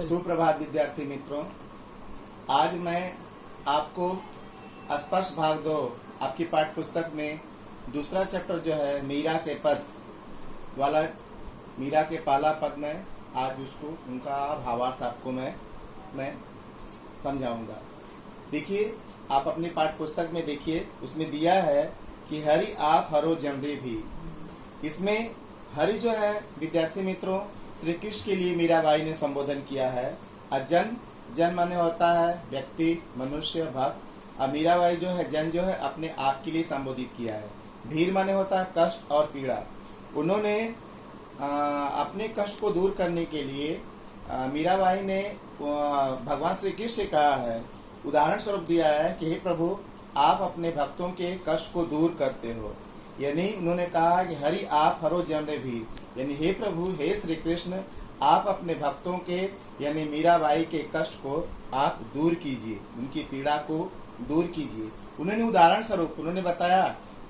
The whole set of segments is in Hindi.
सुप्रभात विद्यार्थी मित्रों, आज मैं आपको स्पर्श भाग 2 आपकी पाठ्य पुस्तक में दूसरा चैप्टर जो है मीरा के पद वाला, मीरा के पाला पद में आज उसको उनका भावार्थ आपको मैं समझाऊंगा। देखिए, आप अपनी पाठ्य पुस्तक में देखिए, उसमें दिया है कि हरि आप हरो जनरे भी। इसमें हरि जो है विद्यार्थी मित्रों श्री कृष्ण के लिए मीराबाई ने संबोधन किया है। जन जन माने होता है व्यक्ति, मनुष्य, भक्त। और मीराबाई जो है जन जो है अपने आप के लिए संबोधित किया है। भीर माने होता है कष्ट और पीड़ा। उन्होंने अपने कष्ट को दूर करने के लिए मीराबाई ने भगवान श्री कृष्ण से कहा है, उदाहरण स्वरूप दिया है कि हे प्रभु, आप अपने भक्तों के कष्ट को दूर करते हो। यानी उन्होंने कहा कि हरि आप हरो जनरे भी, यानी हे प्रभु, हे श्री कृष्ण, आप अपने भक्तों के यानी मीराबाई के कष्ट को आप दूर कीजिए, उनकी पीड़ा को दूर कीजिए। उन्होंने उदाहरण स्वरूप उन्होंने बताया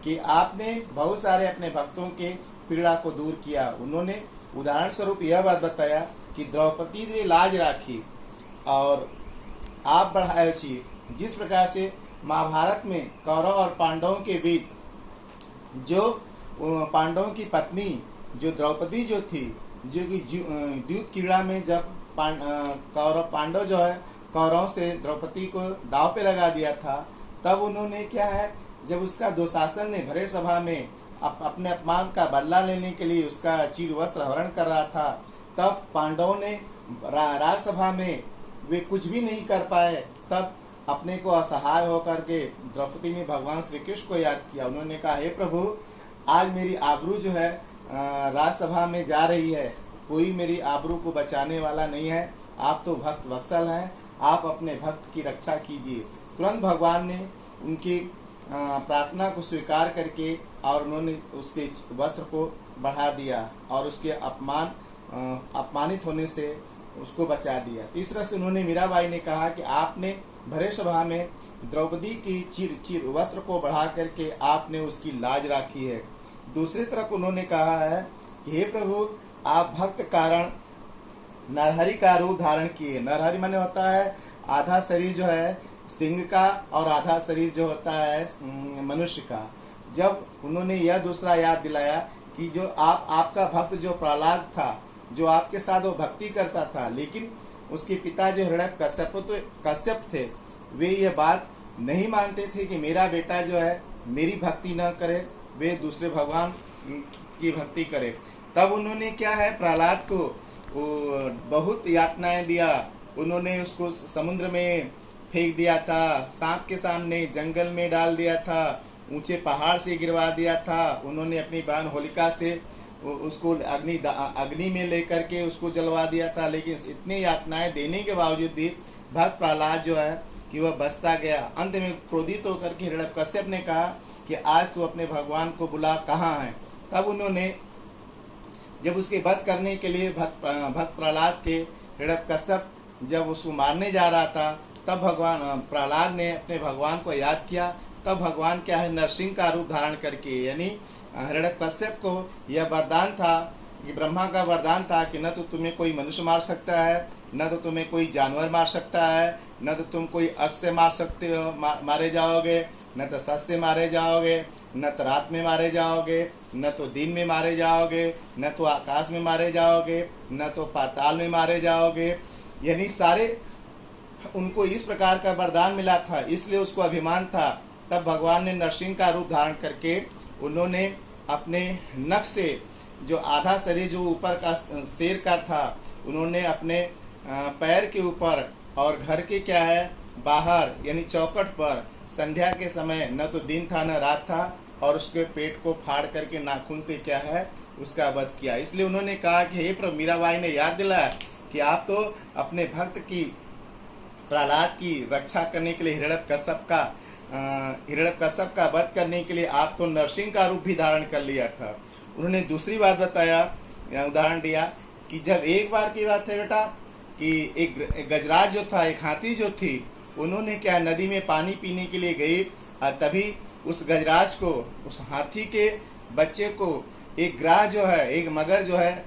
कि आपने बहुत सारे अपने भक्तों के पीड़ा को दूर किया। उन्होंने उदाहरण स्वरूप यह बात बताया कि द्रौपदी ने लाज राखी और आप बढ़ाए छी। जिस प्रकार से महाभारत में कौरव और पांडवों के बीच जो पांडवों की पत्नी जो द्रौपदी जो थी, जो कि द्यूत क्रीड़ा में जब पांडव जो है कौरवों से द्रौपदी को दांव पे लगा दिया था, तब उन्होंने क्या है, जब उसका दुशासन ने भरे सभा में अपने अपमान का बदला लेने के लिए उसका चीर वस्त्र हरण कर रहा था, तब पांडवों ने राजसभा में वे कुछ भी नहीं कर पाए। तब अपने को असहाय होकर के द्रौपदी ने भगवान श्री कृष्ण को याद किया। उन्होंने कहा, हे प्रभु, आज मेरी आबरू जो है राजसभा में जा रही है, कोई मेरी आबरू को बचाने वाला नहीं है। आप तो भक्त वत्सल हैं, आप अपने भक्त की रक्षा कीजिए। तुरंत भगवान ने उनकी प्रार्थना को स्वीकार करके और उन्होंने उसके वस्त्र को बढ़ा दिया और उसके अपमानित होने से उसको बचा दिया। तीसरा से उन्होंने मीराबाई ने कहा कि आपने भरे सभा में द्रौपदी की चीर वस्त्र को बढ़ा करके आपने उसकी लाज राखी है। दूसरी तरफ उन्होंने कहा है कि हे प्रभु, आप भक्त कारण नरहरि का रूप धारण किए। नरहरि माने होता है आधा शरीर जो है सिंह का और आधा शरीर जो होता है मनुष्य का। जब उन्होंने यह दूसरा याद दिलाया कि जो आपका भक्त जो प्रहलाद था, जो आपके साथ वो भक्ति करता था, लेकिन उसके पिता जो कश्यप थे, वे ये बात नहीं मानते थे कि मेरा बेटा जो है मेरी भक्ति न करे, वे दूसरे भगवान की भक्ति करे। तब उन्होंने क्या है, प्रहलाद को बहुत यातनाएं दिया। उन्होंने उसको समुद्र में फेंक दिया था, सांप के सामने जंगल में डाल दिया था, ऊंचे पहाड़ से गिरवा दिया था। उन्होंने अपनी बहन होलिका से उसको अग्नि में लेकर के उसको जलवा दिया था। लेकिन इतने यातनाएं देने के बावजूद भी भक्त प्रहलाद जो है कि वह बचता गया। अंत में क्रोधित होकर के हिरण्यकश्यप ने कहा कि आज तू अपने भगवान को बुला, कहाँ है। तब उन्होंने जब उसके वध करने के लिए भक्त प्रहलाद के हिरण्यकश्यप जब उसको मारने जा रहा था, तब भगवान प्रहलाद ने अपने भगवान को याद किया। तब भगवान क्या है, नरसिंह का रूप धारण करके, यानी हिरण्यकश्यप को यह वरदान था कि ब्रह्मा का वरदान था कि न तो तुम्हें कोई मनुष्य मार सकता है, न तो तुम्हें कोई जानवर मार सकता है, न तो तुम कोई अश्व से मार सकते हो, मारे जाओगे, न तो सस से मारे जाओगे, न तो रात में मारे जाओगे, न तो दिन में मारे जाओगे, न तो आकाश में मारे जाओगे, न तो पाताल में मारे जाओगे। यानी सारे उनको इस प्रकार का वरदान मिला था, इसलिए उसको अभिमान था। तब भगवान ने नरसिंह का रूप धारण करके उन्होंने अपने नख से जो आधा शरीर जो ऊपर का शेर का था, उन्होंने अपने पैर के ऊपर और घर के क्या है बाहर यानी चौखट पर संध्या के समय, न तो दिन था न रात था, और उसके पेट को फाड़ करके नाखून से क्या है उसका वध किया। इसलिए उन्होंने कहा कि हे प्रभु, मीराबाई ने याद दिलाया कि आप तो अपने भक्त की प्रहलाद की रक्षा करने के लिए हिरण्यकश्यप का वध करने के लिए आप तो नरसिंह का रूप भी धारण कर लिया था। उन्होंने दूसरी बात बताया, उदाहरण दिया कि जब एक बार की बात है बेटा कि एक गजराज जो था, एक हाथी जो थी, उन्होंने क्या नदी में पानी पीने के लिए गई और तभी उस गजराज को, उस हाथी के बच्चे को एक ग्राह जो है, एक मगर जो है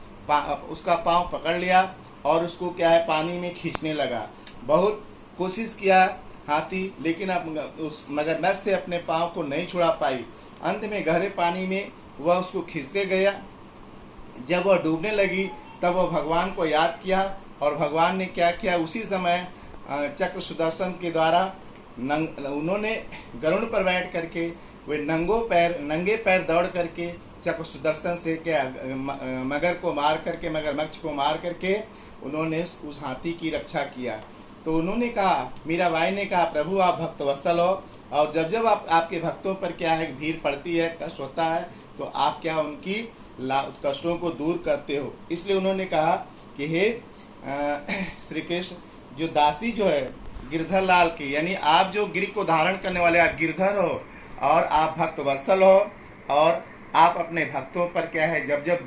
उसका पाँव पकड़ लिया और उसको क्या है पानी में खींचने लगा। बहुत कोशिश किया हाथी, लेकिन अब उस मगरमच्छ से अपने पाँव को नहीं छुड़ा पाई। अंत में गहरे पानी में वह उसको खींचते गया। जब वह डूबने लगी तब वह भगवान को याद किया, और भगवान ने क्या किया, उसी समय चक्र सुदर्शन के द्वारा उन्होंने गरुड़ पर बैठ करके वे नंगे पैर दौड़ करके चक्र सुदर्शन से क्या मगरमच्छ को मार करके उन्होंने उस हाथी की रक्षा किया। तो उन्होंने कहा, मीराबाई ने कहा, प्रभु आप भक्तवत्सल हो, और जब जब आपके भक्तों पर क्या है भीड़ पड़ती है, कष्ट होता है, तो आप क्या उनकी कष्टों को दूर करते हो। इसलिए उन्होंने कहा कि हे श्री कृष्ण, जो दासी जो है गिरधर लाल की, यानी आप जो गिर को धारण करने वाले आप गिरधर हो, और आप भक्त वत्सल हो, और आप अपने भक्तों पर क्या है जब जब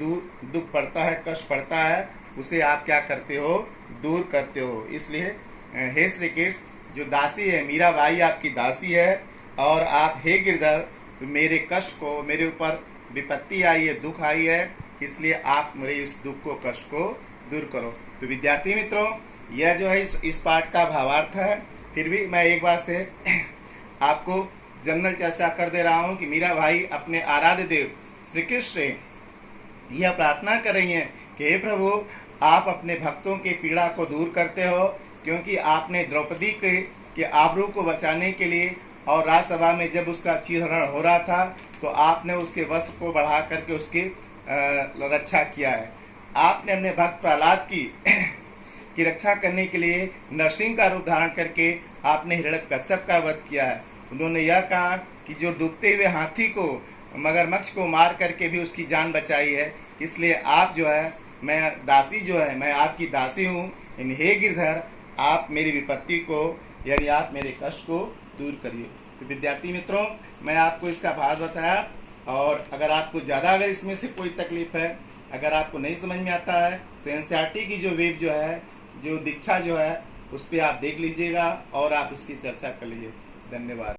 दुख पड़ता है, कष्ट पड़ता है, उसे आप क्या करते हो, दूर करते हो। इसलिए हे श्री कृष्ण, जो दासी है मीराबाई आपकी दासी है, और आप हे गिरधर मेरे कष्ट को, मेरे ऊपर विपत्ति आई है, दुख आई है, इसलिए आप मेरे इस दुख को, कष्ट को दूर करो। तो विद्यार्थी मित्रों, यह जो है इस पाठ का भावार्थ है। फिर भी मैं एक बार से आपको जनरल चर्चा कर दे रहा हूँ कि मीराबाई अपने आराध्य देव श्री कृष्ण से यह प्रार्थना कर रही हैं कि हे प्रभु, आप अपने भक्तों की पीड़ा को दूर करते हो, क्योंकि आपने द्रौपदी के आबरू को बचाने के लिए और राज्यसभा में जब उसका चीरहरण हो रहा था, तो आपने उसके वस्त्र को बढ़ा करके उसकी रक्षा किया है। आपने अपने भक्त प्रहलाद की रक्षा करने के लिए नरसिंह का रूप धारण करके आपने हिरण्यकश्यप का वध किया है। उन्होंने यह कहा कि जो डूबते हुए हाथी को, मगरमच्छ को मार करके भी उसकी जान बचाई है। इसलिए आप जो है, मैं दासी जो है, मैं आपकी दासी हूँ। हे गिरधर, आप मेरी विपत्ति को, यानी आप मेरे कष्ट को दूर करिए। तो विद्यार्थी मित्रों, मैं आपको इसका भाव बताया, और अगर इसमें से कोई तकलीफ है, अगर आपको नहीं समझ में आता है, तो एनसीईआरटी की जो वेब जो है, जो दीक्षा जो है, उस पर आप देख लीजिएगा और आप इसकी चर्चा कर लीजिए। धन्यवाद।